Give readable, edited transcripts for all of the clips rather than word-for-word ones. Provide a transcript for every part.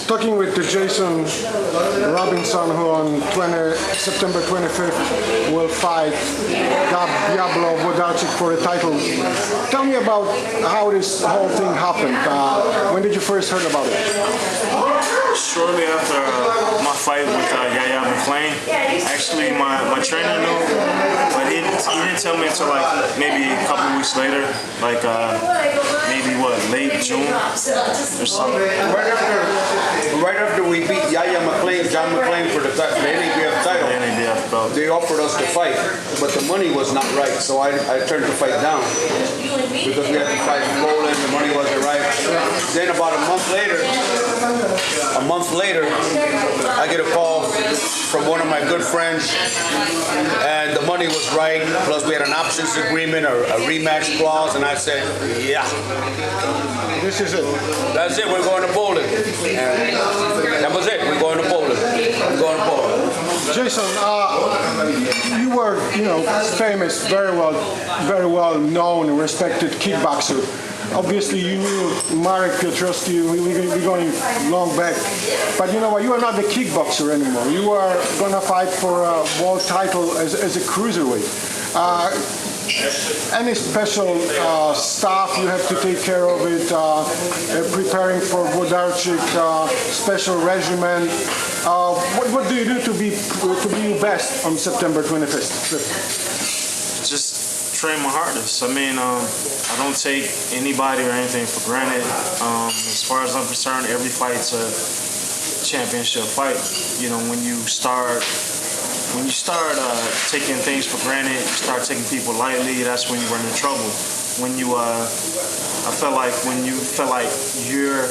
talking with the Jasonem Robinsonem, who on September 25th will fight Diablo Włodarczyk for the title. Tell me about how this whole thing happened. When did you first heard about it? Shortly after my fight with Yaya McClain. Actually, my trainer knew, but he didn't tell me until like maybe a couple weeks later, like maybe late June or something. Right after we beat Yaya McClain, John McClain for the NABF title, they offered us to fight, but the money was not right, so I turned the fight down because we had to fight in Poland, the money wasn't right. Then about a month later, I get a call from one of my good friends, and the money was right, plus we had an options agreement or a rematch clause, and I said, yeah. This is it. That's it, we're going to Poland. And that was it, we're going to Poland. We're going to Poland. Jason, you were, famous, very well known and respected kickboxer. Obviously, you knew Marek Piotrowski, we're going long back. But you know what, you are not the kickboxer anymore. You are going to fight for a world title as a cruiserweight. Any special stuff you have to take care of it, preparing for Włodarczyk, special regimen. What do you do to be your best on September 25th? Just train my hardest. I mean, I don't take anybody or anything for granted. As far as I'm concerned, every fight's a championship fight. When you start taking things for granted, you start taking people lightly, that's when you run into trouble. When you feel like you're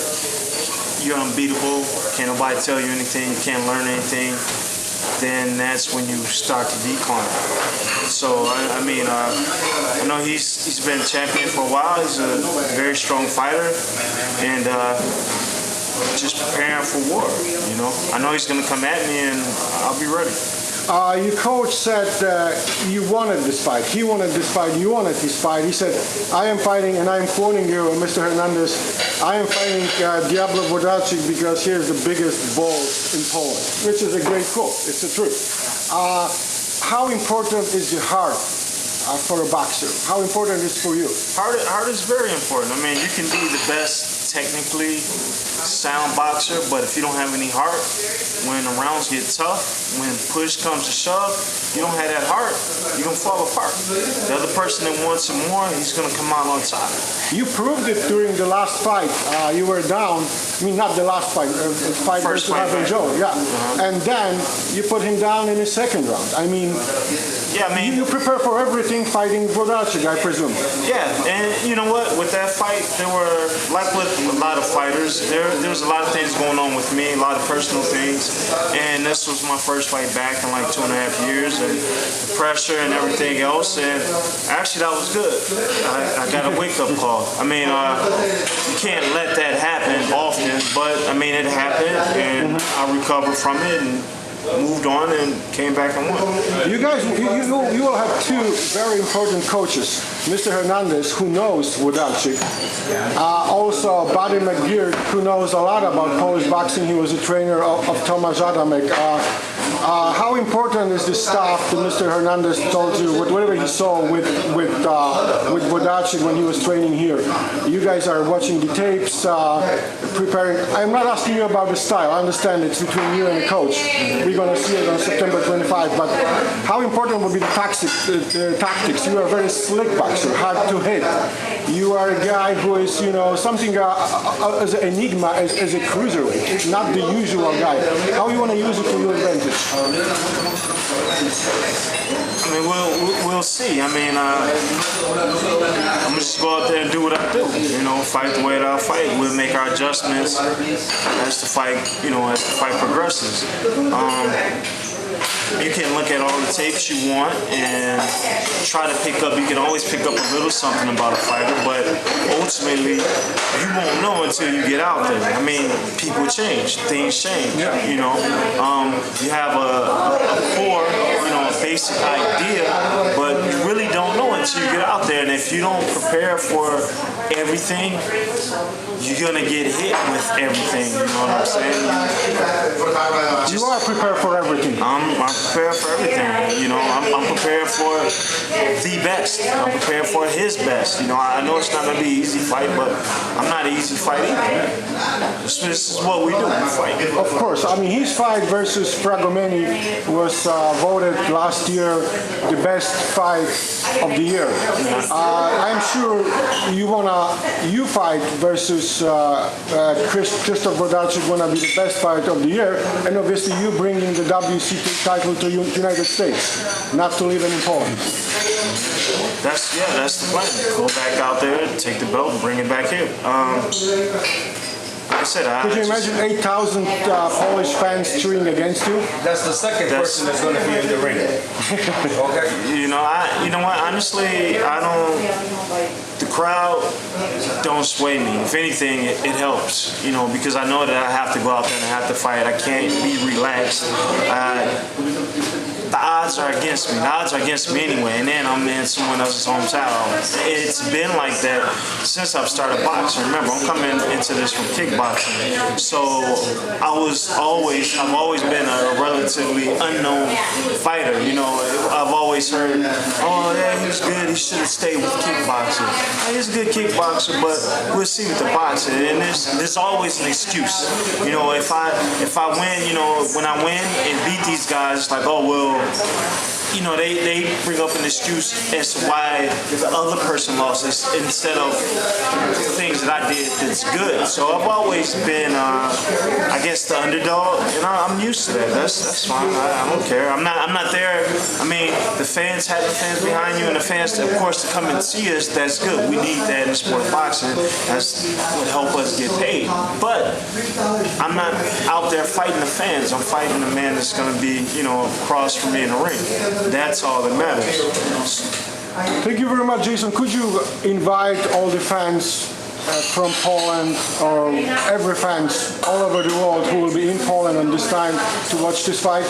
unbeatable, can't nobody tell you anything, you can't learn anything, then that's when you start to decline. So I know he's been champion for a while. He's a very strong fighter, and just preparing for war. I know he's gonna come at me, and I'll be ready. Your coach said you wanted this fight. He wanted this fight. You wanted this fight. He said, I am fighting, and I am quoting you, Mr. Hernandez, I am fighting Diablo Włodarczyk because he is the biggest balls in Poland, which is a great quote. It's the truth. How important is the heart for a boxer? How important is it for you? Heart is very important. I mean, you can be the best technically sound boxer, but if you don't have any heart, when the rounds get tough, when push comes to shove, you don't have that heart, you're going to fall apart. The other person that wants it more, he's going to come out on top. You proved it during the last fight. You were down. I mean, not the last fight. Fight First fight. Joe. Yeah. And then you put him down in the second round. I mean, you prepare for everything fighting Włodarczyk, I presume. Yeah, and you know what? With that fight, there were, like with a lot of fighters, there was a lot of things going on with me, a lot of personal things, and this was my first fight back in like 2.5 years, and the pressure and everything else, and actually that was good. I got a wake-up call. I mean, you can't let that happen often, but I mean, it happened, and I recovered from it, and moved on and came back and won. You guys, you will have two very important coaches. Mr. Hernandez, who knows Włodarczyk. Also, Buddy McGeer, who knows a lot about Polish boxing. He was a trainer of Tomasz Adamek. How important is this stuff that Mr. Hernandez told you, whatever he saw with Włodarczyk when he was training here? You guys are watching the tapes, preparing. I'm not asking you about the style. I understand it's between you and the coach. We're going to see it on September 25. But how important will be the tactics? You are a very slick boxer, hard to hit. You are a guy who is, something as an enigma, as a cruiserweight, not the usual guy. How you want to use it to your advantage? I mean, we'll see. I mean, I'm just go out there and do what I do. Fight the way that I fight. We'll make our adjustments as the fight, progresses. You can look at all the tapes you want and try to pick up. You can always pick up a little something about a fighter, but ultimately, you won't know until you get out there. I mean, people change, things change. You have a core, a basic idea, but you really don't know until you get out there. And if you don't prepare for everything, you're gonna get hit with everything. You know what I'm saying? You are prepared for everything. I'm prepared for everything. You know, I'm prepared for the best. I'm prepared for his best. You know, I know it's not gonna be an easy fight, but I'm not an easy fight either. This is what we do. We fight. Of course. I mean, his fight versus Fragomeni was voted last year the best fight of the year. I'm sure you fight versus Krzysztofem Włodarczykiem gonna be the best fight of the year, and obviously you bringing the WBC title to United States, not to live in Poland. That's the plan. Go back out there, take the belt, and bring it back here. Like I said, could you imagine 8,000 Polish fans cheering against you? That's the second person that's going to be in the ring. Okay. You know what? Honestly, I don't. The crowd don't sway me. If anything, it helps. You know, because I know that I have to go out there and I have to fight. I can't be relaxed. The odds are against me. The odds are against me anyway, and then I'm in someone else's hometown. It's been like that since I've started boxing. Remember, I'm coming into this from kickboxing, so I've always been a relatively unknown fighter. You know, I've always heard, oh yeah, he was good. He should have stayed with kickboxing. He's a good kickboxer, but we'll see with the boxing. And there's always an excuse. You know, if I win, you know, when I win and beat these guys, it's like, oh well. You know, they bring up an excuse as to why the other person lost this instead of things that I did that's good. So I've always been, I guess, the underdog, and I'm used to that. That's fine. I don't care. I'm not there. I mean, the fans have the fans behind you, and the fans, of course, to come and see us. That's good. We need that in the sport of boxing. That's what help us get paid. But I'm not out there fighting the fans. I'm fighting the man that's going to be, you know, across from me in the ring. That's all that matters. Thank you very much, Jason. Could you invite all the fans from Poland, or every fans all over the world who will be in Poland on this time to watch this fight,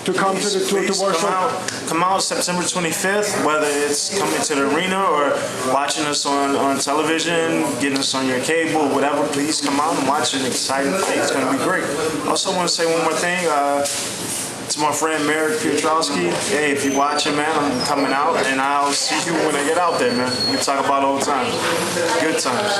to come to Warsaw? Come out September 25th, whether it's coming to the arena or watching us on television, getting us on your cable, whatever. Please come out and watch an exciting fight. It's going to be great. I also want to say one more thing. To my friend Merrick Piotrowski, hey, if you're watching, man, I'm coming out, and I'll see you when I get out there, man. We can talk about old times, good times.